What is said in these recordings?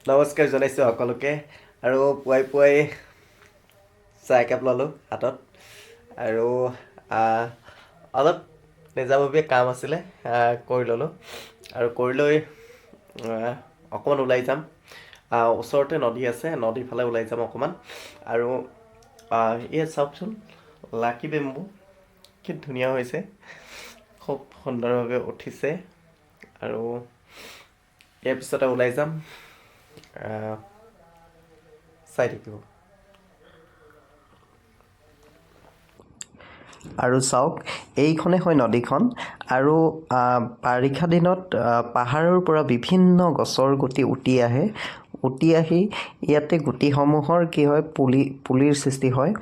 নমস্কাৰ জনাইছোঁ সকলোকে আৰু পুৱাই পুৱাই চাহ একাপ ল'লোঁ হাতত আৰু অলপ নিজাববীয়া কাম আছিলে কৰি ল'লোঁ আৰু কৰি লৈ অকণমান ওলাই যাম। ওচৰতে নদী আছে, নদীৰ ফালে ওলাই যাম অকণমান। আৰু এই চাওকচোন লাকি বেম্বু কি ধুনীয়া হৈছে, খুব সুন্দৰভাৱে উঠিছে আৰু ইয়াৰ পিছতে ওলাই যাম। চাই থাকিব। আৰু চাওক, এইখনে হয় নদীখন আৰু বাৰিষা দিনত পাহাৰৰ পৰা বিভিন্ন গছৰ গুটি উটি আহি ইয়াতে গুটিসমূহৰ কি হয় পুলিৰ সৃষ্টি হয়।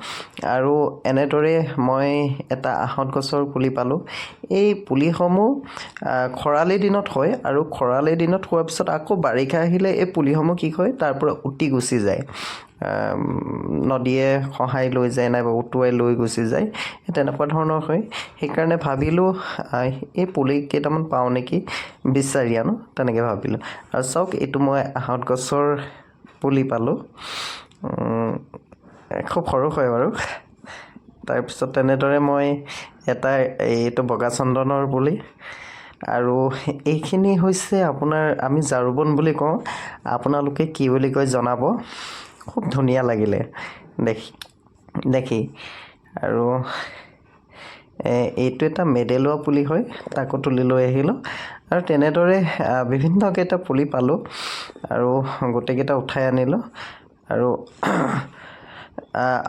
আৰু এনেদৰে মই এটা আহঁত গছৰ পুলি পালোঁ। এই পুলিসমূহ খৰালি দিনত হয় আৰু খৰালি দিনত হোৱাৰ পিছত আকৌ বাৰিষা আহিলে এই পুলিসমূহ কি হয় তাৰ পৰা উটি গুচি যায়। নদীয়ে খহাই লৈ যায় নাইবা উটুৱাই লৈ গুচি যায়, তেনেকুৱা ধৰণৰ হয়। সেইকাৰণে ভাবিলোঁ এই পুলি কেইটামান পাওঁ নেকি বিচাৰি আনো, তেনেকৈ ভাবিলোঁ। আৰু চাওক, এইটো মই আহঁত গছৰ পুলি পালোঁ, খুব সৰু হয় বাৰু। তাৰপিছত তেনেদৰে মই এইটো বগা চন্দনৰ পুলি, আৰু এইখিনি হৈছে আপোনাৰ আমি জাৰুবন বুলি কওঁ, আপোনালোকে কি বুলি কয় জনাব। খুব ধুনীয়া লাগিলে দেখি। আৰু এইটো এটা মেডেলোৱা পুলি হয়, তাকো তুলি লৈ আহিলোঁ। আৰু তেনেদৰে বিভিন্নকেইটা পুলি পালোঁ আৰু গোটেইকেইটা উঠাই আনিলোঁ। আৰু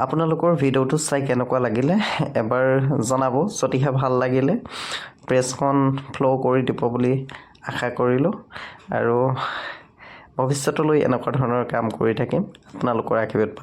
আপোনালোকৰ ভিডিঅ'টো চাই কেনেকুৱা লাগিলে এবাৰ জনাব। যদিহে ভাল লাগিলে পেজখন ফ'ল' কৰি দিব বুলি আশা কৰিলোঁ। আৰু ভৱিষ্যতলৈ এনেকুৱা ধৰণৰ কাম কৰি থাকিম। আপোনালোকৰ আশীৰ্বাদ পালে